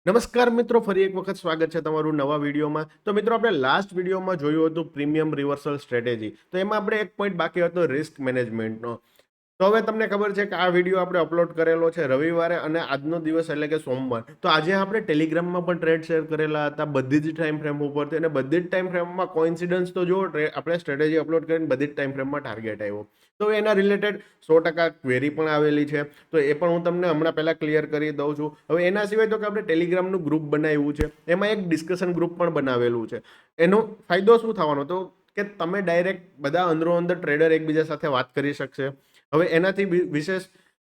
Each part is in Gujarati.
નમસ્કાર મિત્રો, ફરી એક વખત સ્વાગત છે તમારું નવા વિડીયોમાં. તો મિત્રો, આપણે લાસ્ટ વિડીયોમાં જોયું હતું પ્રીમિયમ રિવર્સલ સ્ટ્રેટેજી. તો એમાં આપણે એક પોઈન્ટ બાકી હતો રિસ્ક મેનેજમેન્ટનો. તો હવે તમને ખબર છે કે આ વિડીયો આપણે અપલોડ કરેલો છે રવિવારે અને આજનો દિવસ એટલે કે સોમવાર. તો આજે આપણે ટેલિગ્રામમાં પણ ટ્રેડ શેર કરેલા હતા બધી જ ટાઈમ ફ્રેમ ઉપરથી, અને બધી જ ટાઈમ ફ્રેમમાં કોઇન્સિડન્સ તો જો આપણે સ્ટ્રેટેજી અપલોડ કરીને બધી જ ટાઈમ ફ્રેમમાં ટાર્ગેટ આવ્યો. તો એના રિલેટેડ 100% ક્વેરી પણ આવેલી છે. તો એ પણ હું તમને હમણાં પહેલાં ક્લિયર કરી દઉં છું. હવે એના સિવાય તો કે આપણે ટેલિગ્રામનું ગ્રુપ બનાવ્યું છે, એમાં એક ડિસ્કશન ગ્રુપ પણ બનાવેલું છે. એનો ફાયદો શું થવાનો તો કે તમે ડાયરેક્ટ બધા અંદરો અંદર ટ્રેડર એકબીજા સાથે વાત કરી શકશે. હવે એનાથી વિશેષ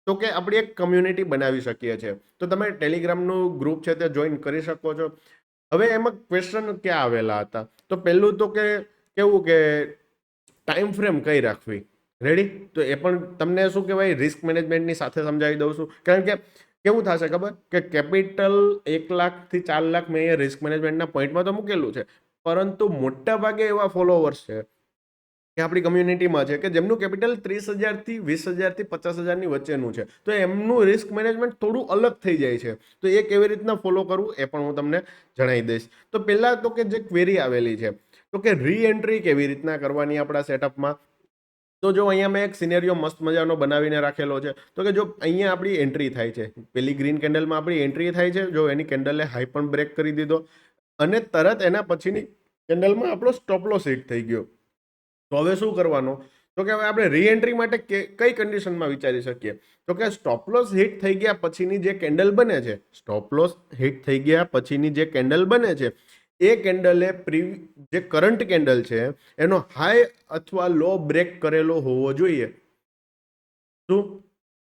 તો કે આપણી એક કમ્યુનિટી બનાવી શકીએ છીએ. તો તમે ટેલિગ્રામનું ગ્રુપ છે તે જોઈન કરી શકો છો. હવે એમાં ક્વેશ્ચન ક્યાં આવેલા હતા? તો પહેલું તો કે કેવું કે ટાઈમ ફ્રેમ કઈ રાખવી. રેડી? તો એ પણ તમને શું કહેવાય રિસ્ક મેનેજમેન્ટની સાથે સમજાવી દઉં છું. કારણ કે કેવું થશે ખબર કે કેપિટલ 1,00,000 થી 4,00,000 મેં અહીંયા રિસ્ક મેનેજમેન્ટના પોઈન્ટમાં તો મૂકેલું છે, પરંતુ મોટા ભાગે એવા ફોલોવર્સ છે કે આપણી કમ્યુનિટીમાં છે કે જેમનું કેપિટલ 30,000 થી 20,000 થી 50,000 ની વચ્ચેનું છે. તો એમનું રિસ્ક મેનેજમેન્ટ થોડું અલગ થઈ જાય છે. તો એ કેવી રીતના ફોલો કરવું એ પણ હું તમને જણાવી દઈશ. તો પહેલાં તો કે જે ક્વેરી આવેલી છે તો કે રી એન્ટ્રી કેવી રીતના કરવાની આપણા સેટઅપમાં. તો જો અહીંયા મેં એક સિનેરિયો મસ્ત મજાનો બનાવીને રાખેલો છે. તો કે જો અહીંયા આપણી એન્ટ્રી થાય છે, પેલી ગ્રીન કેન્ડલમાં આપણી એન્ટ્રી થાય છે, જો એની કેન્ડલે હાઈ પણ બ્રેક કરી દીધો અને તરત એના પછીની કેન્ડલમાં આપણો સ્ટોપ લોસ હિટ થઈ ગયો. તો હવે શું કરવાનું? તો કે હવે આપણે રી એન્ટ્રી માટે કઈ કન્ડિશનમાં વિચારી શકીએ? તો કે સ્ટોપ લોસ હિટ થઈ ગયા પછીની જે કેન્ડલ બને છે, સ્ટોપ લોસ હિટ થઈ ગયા પછીની જે કેન્ડલ બને છે, એ કેન્ડલે જે કરંટ કેન્ડલ છે એનો હાઈ અથવા લો બ્રેક કરેલો હોવો જોઈએ. શું?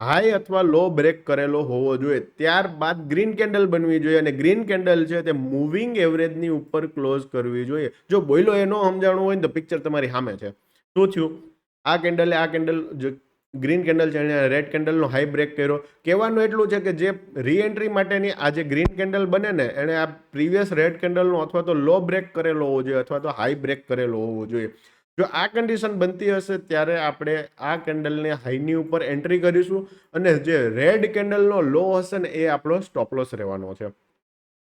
હાઈ અથવા લો બ્રેક કરેલો હોવો જોઈએ. ત્યારબાદ ગ્રીન કેન્ડલ બનવી જોઈએ, અને ગ્રીન કેન્ડલ છે તે મૂવિંગ એવરેજની ઉપર ક્લોઝ કરવી જોઈએ. જો બોયલો એ ન સમજાણું હોય ને તો પિક્ચર તમારી સામે છે. શું થયું? આ કેન્ડલ ગ્રીન કેન્ડલ છે એને રેડ કેન્ડલનો હાઈ બ્રેક કર્યો. કહેવાનું એટલું છે કે જે રી એન્ટ્રી માટેની આ જે ગ્રીન કેન્ડલ બને ને એને આ પ્રીવિયસ રેડ કેન્ડલનો અથવા તો લો બ્રેક કરેલો હોવો જોઈએ અથવા તો હાઈ બ્રેક કરેલો હોવો જોઈએ. જો આ કન્ડિશન બનતી હશે ત્યારે આપણે આ કેન્ડલને હાઈની ઉપર એન્ટ્રી કરીશું, અને જે રેડ કેન્ડલનો લો હશે ને એ આપણો સ્ટોપ લોસ રહેવાનો છે.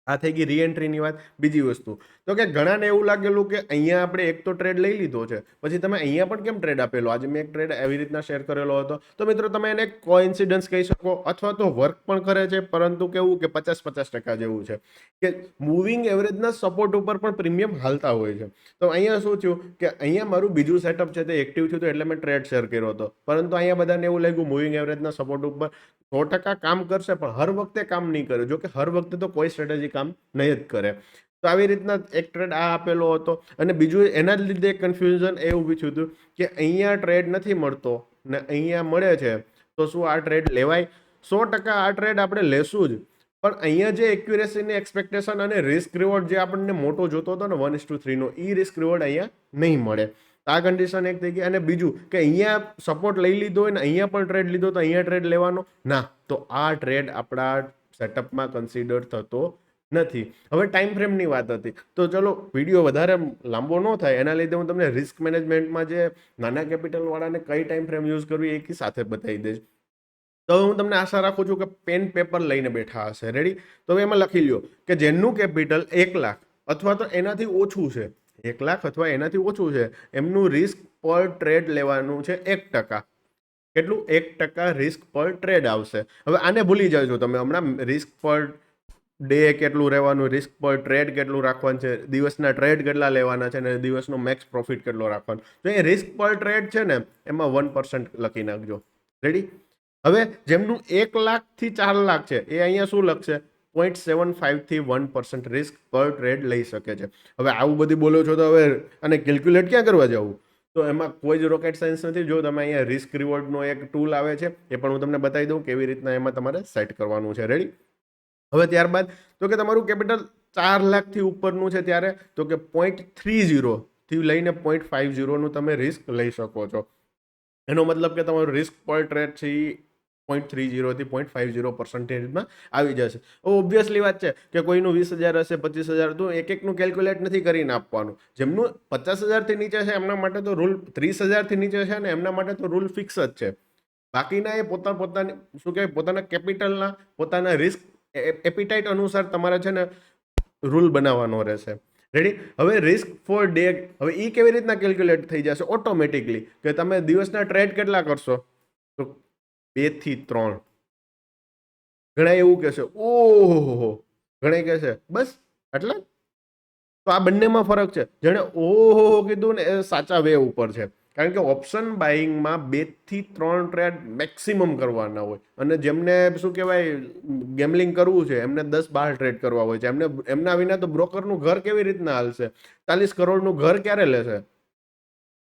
આ થઈ ગઈ રી એન્ટ્રીની વાત. બીજી વસ્તુ તો કે ઘણાને એવું લાગેલું કે અહીંયા આપણે એક તો ટ્રેડ લઈ લીધો છે, પછી તમે અહીંયા પણ કેમ ટ્રેડ આપેલો? આજે મેં એક ટ્રેડ એવી રીતના શેર કરેલો હતો. તો મિત્રો, તમે એને કોઇન્સિડન્સ કહી શકો અથવા તો વર્ક પણ કરે છે, પરંતુ કેવું કે 50-50% જેવું છે કે મૂવિંગ એવરેજના સપોર્ટ ઉપર પણ પ્રીમિયમ હાલતા હોય છે. તો અહીંયા શું થયું કે અહીંયા મારું બીજું સેટઅપ છે તે એક્ટિવ થયું હતું એટલે મેં ટ્રેડ શેર કર્યો હતો, પરંતુ અહીંયા બધાને એવું લાગ્યું મૂવિંગ એવરેજના સપોર્ટ ઉપર 100% કામ કરશે, પણ હર વખતે કામ નહીં કરે. જો કે હર વખતે તો કોઈ સ્ટ્રેટેજી કામ નહીં જ કરે. તો આવી રીતના એક ટ્રેડ આ આપેલો હતો, અને બીજું એના જ લીધે કન્ફ્યુઝન એ ઊભી થયું હતું કે અહીંયા ટ્રેડ નથી મળતો ને અહીંયા મળે છે, તો શું આ ટ્રેડ લેવાય? 100% આ ટ્રેડ આપણે લેશું જ, પણ અહીંયા જે એક્યુરેસીની એક્સપેક્ટેશન અને રિસ્ક રિવોર્ડ જે આપણને મોટો જોતો હતો ને 1:3 નો, એ રિસ્ક રિવોર્ડ અહીંયા નહીં મળે. આ કન્ડિશન એક થઈ ગઈ. અને બીજું કે અહીંયા સપોર્ટ લઈ લીધો હોય ને અહીંયા પણ ટ્રેડ લીધો તો અહીંયા ટ્રેડ લેવાનો ના, તો આ ટ્રેડ આપણા સેટઅપમાં કન્સિડર થતો નથી. હવે ટાઈમ ફ્રેમની વાત હતી, તો ચલો વિડીયો વધારે લાંબો ન થાય એના લીધે હું તમને રિસ્ક મેનેજમેન્ટમાં જે નાના કેપિટલ વાળાને કઈ ટાઈમ ફ્રેમ યુઝ કરવી એ સાથે બતાવી દઈશ. તો હું તમને આશા રાખું છું કે પેન પેપર લઈને બેઠા હશે. રેડી? તો હવે એમાં લખી લ્યો કે જેનું કેપિટલ 1,00,000 અથવા તો એનાથી ઓછું છે, 1,00,000 અથવા એનાથી ઓછું છે, એમનું રિસ્ક પર ટ્રેડ લેવાનું છે 1%. કેટલું? 1% રિસ્ક પર ટ્રેડ આવશે. હવે આને ભૂલી જાજો તમે હમણાં. રિસ્ક પર ડે કેટલું રહેવાનું, રિસ્ક પર ટ્રેડ કેટલું રાખવાનું છે, દિવસના ટ્રેડ કેટલા લેવાના છે, અને દિવસનો મેક્સ પ્રોફિટ કેટલો રાખવાનો. તો એ રિસ્ક પર ટ્રેડ છે ને એમાં 1% લખી નાખજો. રેડી? હવે જેમનું 1,00,000 થી 4,00,000 છે એ અહીંયા શું લખશે? 0.75 થી 1% રિસ્ક પર ટ્રેડ લઈ શકે છે. હવે આવું બધી બોલો છો તો હવે અને કેલ્ક્યુલેટ ક્યાં કરવા જવું? તો એમાં કોઈ જ રોકેટ સાયન્સ નથી. જો તમે અહીંયા રિસ્ક રિવોર્ડનો એક ટૂલ આવે છે, એ પણ હું તમને બતાવી દઉં કેવી રીતના એમાં તમારે સેટ કરવાનું છે. રેડી? હવે ત્યારબાદ તો કે તમારું કેપિટલ 4,00,000 થી ઉપરનું છે ત્યારે તો કે 0.30 થી લઈને 0.50 નું તમે રિસ્ક લઈ શકો છો. એનો મતલબ કે તમારું રિસ્ક પર ટ્રેડ છે એ 0.30 થી 0.50% આવી જશે. ઓબ્વિયસલી વાત છે કે કોઈનું 20,000 હશે, 25,000, તો એક એકનું કેલ્ક્યુલેટ નથી કરીને આપવાનું. જેમનું 50,000 થી નીચે છે એમના માટે તો રૂલ, 30,000 થી નીચે છે ને એમના માટે તો રૂલ ફિક્સ જ છે. બાકીના એ પોતાની શું કહેવાય પોતાના કેપિટલના, પોતાના રિસ્ક એપિટાઇટ અનુસાર તમારે છે ને રૂલ બનાવવાનો રહેશે. રેડી? હવે રિસ્ક ફોર ડે, હવે એ કેવી રીતના કેલ્ક્યુલેટ થઈ જશે ઓટોમેટિકલી, કે તમે દિવસના ટ્રેડ કેટલા કરશો, તો 2 થી 3. ઘણા એવું કહેશે ઓહો, ઘણા કહેશે બસ આટલા. તો આ બંનેમાં ફરક છે. જેણે ઓહો કીધું ને એ સાચા વે ઉપર છે. કારણ કે ઓપ્શન બાઇંગમાં 2 થી 3 ટ્રેડ મેક્સિમમ કરવાના હોય, અને જેમને શું કહેવાય ગેમલિંગ કરવું છે એમને 10-12 ટ્રેડ કરવા હોય છે. એમના વિના તો બ્રોકરનું ઘર કેવી રીતના હાલશે? 40 કરોડનું ઘર ક્યારે લેશે?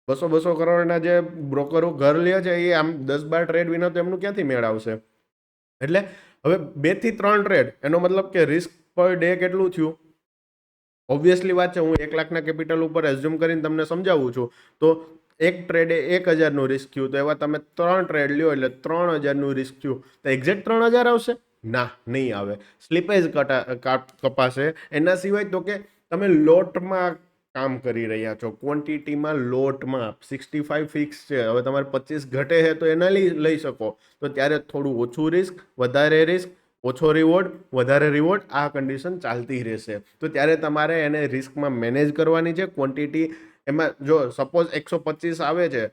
200 કરોડના જે બ્રોકરો ઘર લે છે એ આમ 10-12 ટ્રેડ વિના તો એમનું ક્યાંથી મેળ આવશે? એટલે હવે 2 થી 3 ટ્રેડ, એનો મતલબ કે રિસ્ક પર ડે કેટલું થયું? ઓબ્વિયસલી વાત છે, હું 1 લાખના કેપિટલ ઉપર એઝ્યુમ કરીને તમને સમજાવું છું. તો એક ટ્રેડે 1000નું રિસ્ક થયું, તો એવા તમે 3 ટ્રેડ લ્યો એટલે 3000નું રિસ્ક થયું. તો એક્ઝેક્ટ 3000 આવશે? ના, નહીં આવે. સ્લીપેજ કપાશે. એના સિવાય તો કે તમે લોટમાં કામ કરી રહ્યા છો, ક્વોન્ટિટીમાં લોટમાં 65 ફિક્સ છે. હવે તમારે 25 ઘટે છે તો એના લઈ શકો. તો ત્યારે થોડું ઓછું રિસ્ક, વધારે રિસ્ક, ઓછો રિવોર્ડ, વધારે રિવોર્ડ, આ કન્ડિશન ચાલતી રહેશે. તો ત્યારે તમારે એને રિસ્કમાં મેનેજ કરવાની છે. ક્વોન્ટિટી એમાં જો સપોઝ 125 આવે છે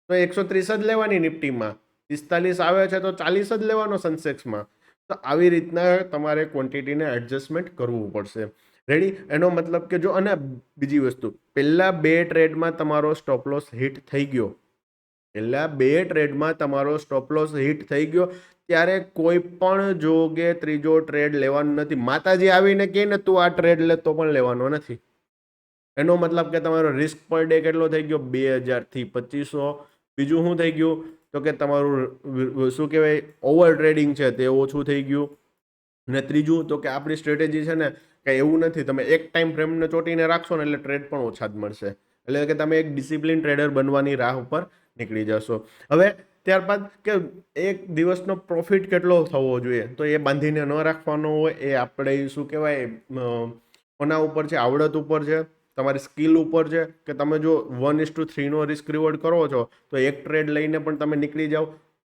તો 130 જ લેવાની નિફ્ટીમાં, 45 આવે છે તો 40 જ લેવાનો સેન્સેક્સમાં. તો આવી રીતના તમારે ક્વોન્ટિટીને એડજસ્ટમેન્ટ કરવું પડશે. રેડી? એનો મતલબ કે જો, અને બીજી વસ્તુ, પહેલા 2 ટ્રેડમાં તમારો સ્ટોપ લોસ હિટ થઈ ગયો, પહેલા 2 ટ્રેડમાં તમારો સ્ટોપ લોસ હિટ થઈ ગયો, ત્યારે કોઈ પણ જોગે ત્રીજો ટ્રેડ લેવાનો નથી. માતાજી આવીને કહે ને તું આ ટ્રેડ લે તો પણ લેવાનો નથી. એનો મતલબ કે તમારો રિસ્ક પર ડે કેટલો થઈ ગયો? 2000 થી 2500. બીજું શું થઈ ગયું? તો કે તમારું શું કહેવાય ઓવર ટ્રેડિંગ છે તે ઓછું થઈ ગયું. અને ત્રીજું તો કે આપણી સ્ટ્રેટેજી છે ને કંઈ એવું નથી, તમે એક ટાઈમ ફ્રેમને ચોટીને રાખશો ને એટલે ટ્રેડ પણ ઓછા જ મળશે. એટલે કે તમે એક ડિસિપ્લિન ટ્રેડર બનવાની રાહ ઉપર નીકળી જશો. હવે ત્યારબાદ કે એક દિવસનો પ્રોફિટ કેટલો થવો જોઈએ, તો એ બાંધીને ન રાખવાનો હોય. એ આપણે શું કહેવાય કોના ઉપર છે? આવડત ઉપર છે, તમારી સ્કિલ ઉપર છે. કે તમે જો 1:3 રિસ્ક રિવોર્ડ કરો છો તો એક ટ્રેડ લઈને પણ તમે નીકળી જાઓ,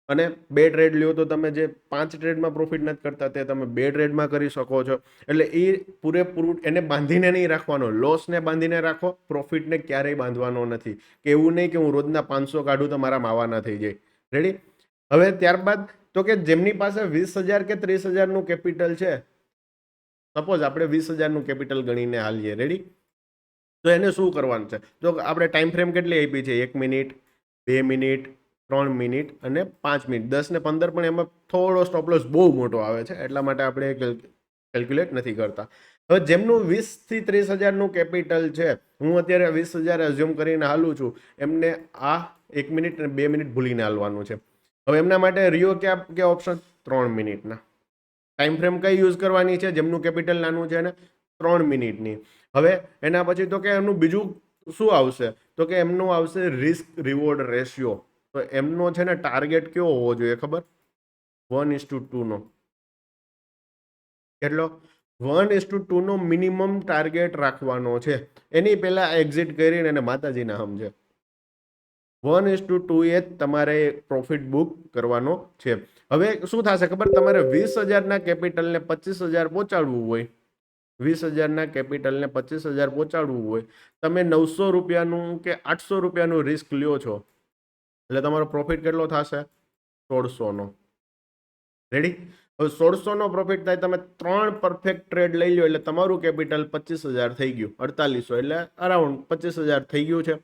અને 2 ટ્રેડ લ્યો તો તમે જે 5 ટ્રેડમાં પ્રોફિટ નથી કરતા તે તમે 2 ટ્રેડમાં કરી શકો છો. એટલે એ પૂરેપૂરું એને બાંધીને નહીં રાખવાનો, લોસને બાંધીને રાખો, પ્રોફિટને ક્યારેય બાંધવાનો નથી. કે એવું નહીં કે હું રોજના 500 કાઢું તો મારા માવાના થઈ જાય. રેડી? હવે ત્યારબાદ તો કે જેમની પાસે 20,000 કે 30,000નું કેપિટલ છે, સપોઝ આપણે 20,000નું કેપિટલ ગણીને હાલીએ. રેડી? તો એને શું કરવાનું છે? તો આપણે ટાઈમ ફ્રેમ કેટલી આપી છે? 1 મિનિટ, 2 મિનિટ, 3 મિનિટ અને 5 મિનિટ. 10 ને 15 પણ એમાં થોડો સ્ટોપ લોસ બહુ મોટો આવે છે, એટલા માટે આપણે કેલ્ક્યુલેટ નથી કરતા. હવે જેમનું 20 થી 30,000નું કેપિટલ છે, હું અત્યારે 20,000 એઝ્યુમ કરીને હાલું છું, એમને આ 1 મિનિટ અને 2 મિનિટ ભૂલીને હાલવાનું છે. હવે એમના માટે રિયો કે ઓપ્શન 3 મિનિટના ટાઈમ ફ્રેમ કઈ યુઝ કરવાની છે? જેમનું કેપિટલ નાનું છે ને 3 મિનિટની. હવે એના પછી તો કે એમનું બીજું શું આવશે? તો કે એમનું આવશે રિસ્ક રિવોર્ડ રેશિયો. તો એમનો છે ને ટાર્ગેટ કેવો હોવો જોઈએ ખબર? 1:2 નો. કેટલો? 1:2 નો મિનિમમ ટાર્ગેટ રાખવાનો છે. એની પહેલા એક્ઝિટ કરીને એને માતાજીના સમજે. 1:2 એ જ તમારે પ્રોફિટ બુક કરવાનો છે. હવે શું થશે ખબર? તમારે 20,000ના કેપિટલને 25,000 પહોંચાડવું હોય, 20,000ના કેપિટલને 25,000 પહોંચાડવું હોય, તમે 900 રૂપિયાનું કે 800 રૂપિયાનું રિસ્ક લ્યો છો, એટલે તમારો પ્રોફિટ કેટલો થશે? 1600નો. રેડી? હવે 1600નો પ્રોફિટ થાય, તમે 3 પરફેક્ટ ટ્રેડ લઈ લો એટલે તમારું કેપિટલ 25,000 થઈ ગયું, 4800 એટલે અરાઉન્ડ 25,000 થઈ ગયું છે.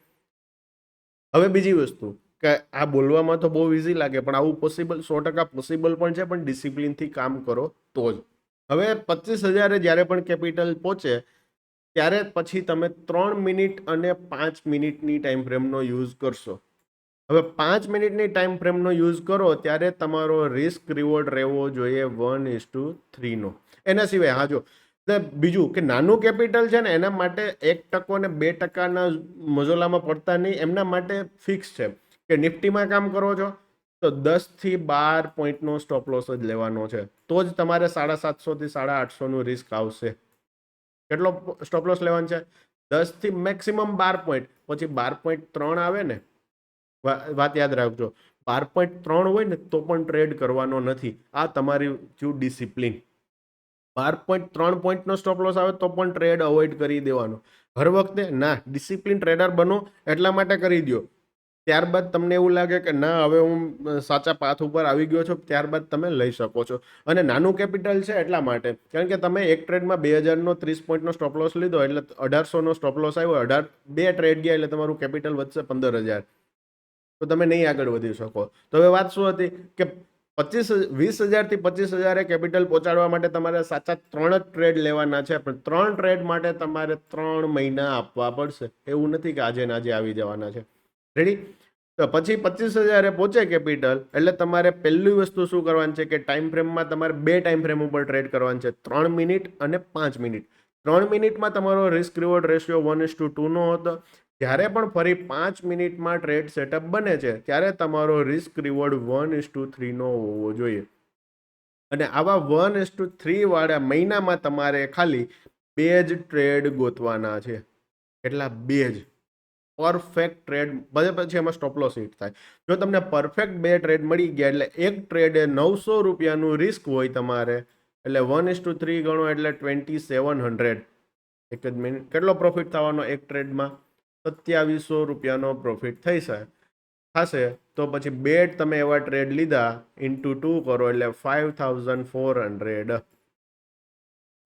હવે બીજી વસ્તુ કે આ બોલવામાં તો બહુ ઇઝી લાગે, પણ આવું પોસિબલ 100% પોસિબલ પણ છે, પણ ડિસિપ્લિનથી કામ કરો તો જ. હવે 25,000 જ્યારે પણ કેપિટલ પહોંચે ત્યારે પછી તમે 3 મિનિટ અને 5 મિનિટની ટાઈમ ફ્રેમનો યુઝ કરશો. હવે 5 મિનિટની ટાઈમ ફ્રેમનો યુઝ કરો ત્યારે તમારો રિસ્ક રિવોર્ડ રહેવો જોઈએ 1:3 નો. એના સિવાય હા જો બીજું કે નાનું કેપિટલ છે ને એના માટે 1% ને 2%ના મજોલામાં પડતા નહીં. એમના માટે ફિક્સ છે કે નિફ્ટીમાં કામ કરો છો તો 10 થી 12 પોઈન્ટનો સ્ટોપ લોસ જ લેવાનો છે, તો જ તમારે 750 થી 850નું રિસ્ક આવશે. કેટલો સ્ટોપ લોસ લેવાનો છે? 10 થી મેક્સિમમ 12 પોઈન્ટ. પછી 12.3 આવે ને, વાત યાદ રાખજો, 12.3 હોય ને તો પણ ટ્રેડ કરવાનો નથી. આ તમારી ડિસિપ્લિન. 12.3 પોઈન્ટનો સ્ટોપ લોસ આવે તો પણ ટ્રેડ અવોઇડ કરી દેવાનો. હર વખતે ના, ડિસિપ્લિન ટ્રેડર બનો એટલા માટે કરી દો. ત્યારબાદ તમને એવું લાગે કે ના હવે હું સાચા પાથ ઉપર આવી ગયો છું, ત્યારબાદ તમે લઈ શકો છો. અને નાનું કેપિટલ છે એટલા માટે, કારણ કે તમે એક ટ્રેડમાં 2000નો 30 પોઈન્ટનો સ્ટોપ લોસ લીધો એટલે 1800નો સ્ટોપ લોસ આવ્યો, 2 ટ્રેડ ગયા એટલે તમારું કેપિટલ વધશે 15,000, તો તમે નહીં આગળ વધી શકો. તો હવે વાત શું હતી કે 20,000 થી 25,000 કેપિટલ પહોંચાડવા માટે તમારે સાચા 3 જ ટ્રેડ લેવાના છે, પણ 3 ટ્રેડ માટે તમારે 3 મહિના આપવા પડશે. એવું નથી કે આજે ને આજે આવી જવાના છે. રેડી? તો પછી 25,000 પહોંચે કેપિટલ એટલે તમારે પહેલી વસ્તુ શું કરવાની છે કે ટાઈમ ફ્રેમમાં તમારે 2 ટાઈમ ફ્રેમ ઉપર ટ્રેડ કરવાની છે, 3 મિનિટ અને 5 મિનિટ. 3 મિનિટમાં તમારો રિસ્ક રિવોર્ડ રેશિયો 1:2 નો હતો. જ્યારે પણ ફરી 5 મિનિટમાં ટ્રેડ સેટઅપ બને છે ત્યારે તમારો રિસ્ક રિવોર્ડ 1:3 નો હોવો જોઈએ. અને આવા 1:3 વાળા મહિનામાં તમારે ખાલી 2 જ ટ્રેડ ગોતવાના છે. કેટલા? 2 જ પરફેક્ટ ટ્રેડ. પછી એમાં સ્ટોપ લોસ હિટ થાય. જો તમને પરફેક્ટ 2 ટ્રેડ મળી ગયા એટલે એક ટ્રેડે 900 રૂપિયાનું રિસ્ક હોય તમારે, એટલે 1:3 ગણો એટલે 2700. એક જ મિનિટ, કેટલો પ્રોફિટ થવાનો એક ટ્રેડમાં? 2700 રૂપિયાનો પ્રોફિટ થશે. તો પછી 2 તમે એવા ટ્રેડ લીધા ઇન્ટુ 2 કરો એટલે 5400.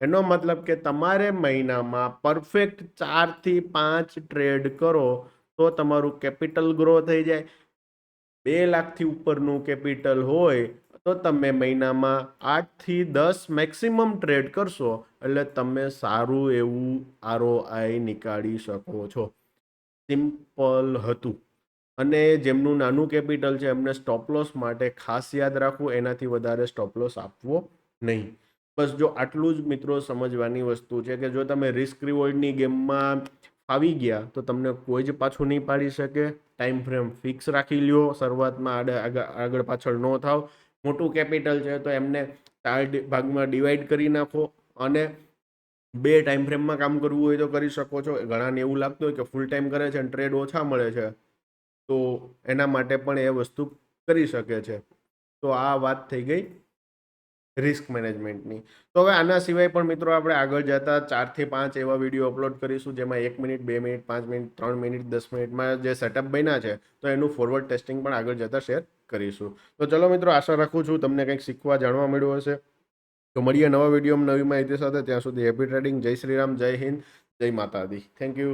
એનો મતલબ કે તમારે મહિનામાં પરફેક્ટ 4 થી 5 ટ્રેડ કરો તો તમારું કેપિટલ ગ્રો થઈ જાય. 2 લાખથી ઉપરનું કેપિટલ હોય તો તમે મહિનામાં 8 થી 10 મેક્સિમમ ટ્રેડ કરશો એટલે તમે સારું એવું ROI નીકાળી શકો છો. સિમ્પલ હતું. અને જેમનું નાનું કેપિટલ છે એમને સ્ટોપ લોસ માટે ખાસ યાદ રાખવું, એનાથી વધારે સ્ટોપ લોસ આપવો નહીં. બસ જો આટલું જ મિત્રો સમજવાની વસ્તુ છે કે જો તમે રિસ્ક રિવોર્ડની ગેમમાં આવી ગયા તો તમને કોઈ જ પાછું નહીં પાડી શકે. ટાઈમ ફ્રેમ ફિક્સ રાખી લ્યો, શરૂઆતમાં આગળ પાછળ ન થાવ. મોટું કેપિટલ છે તો એમને 4 ભાગમાં ડિવાઈડ કરી નાખો અને 2 ટાઈમ ફ્રેમમાં કામ કરવું હોય તો કરી શકો છો. ઘણાને એવું લાગતું હોય કે ફૂલ ટાઈમ કરે છે અને ટ્રેડ ઓછા મળે છે, તો એના માટે પણ એ વસ્તુ કરી શકે છે. તો આ વાત થઈ ગઈ રિસ્ક મેનેજમેન્ટની. તો હવે આના સિવાય પણ મિત્રો આપણે આગળ જતા 4 થી 5 એવા વિડીયો અપલોડ કરીશું જેમાં 1 મિનિટ, 2 મિનિટ, 5 મિનિટ, 3 મિનિટ, 10 મિનિટમાં જે સેટઅપ બન્યા છે તો એનું ફોરવર્ડ ટેસ્ટિંગ પણ આગળ જતા શેર કરીશું. તો ચલો મિત્રો, આશા રાખું છું તમને કંઈક શીખવા જાણવા મળ્યું હશે. તો મળીએ નવા વિડીયોમાં નવી માહિતી સાથે. ત્યાં સુધી હેપી ટ્રેડિંગ. જય શ્રી રામ, જય હિન્દ, જય માતા દી. Thank you.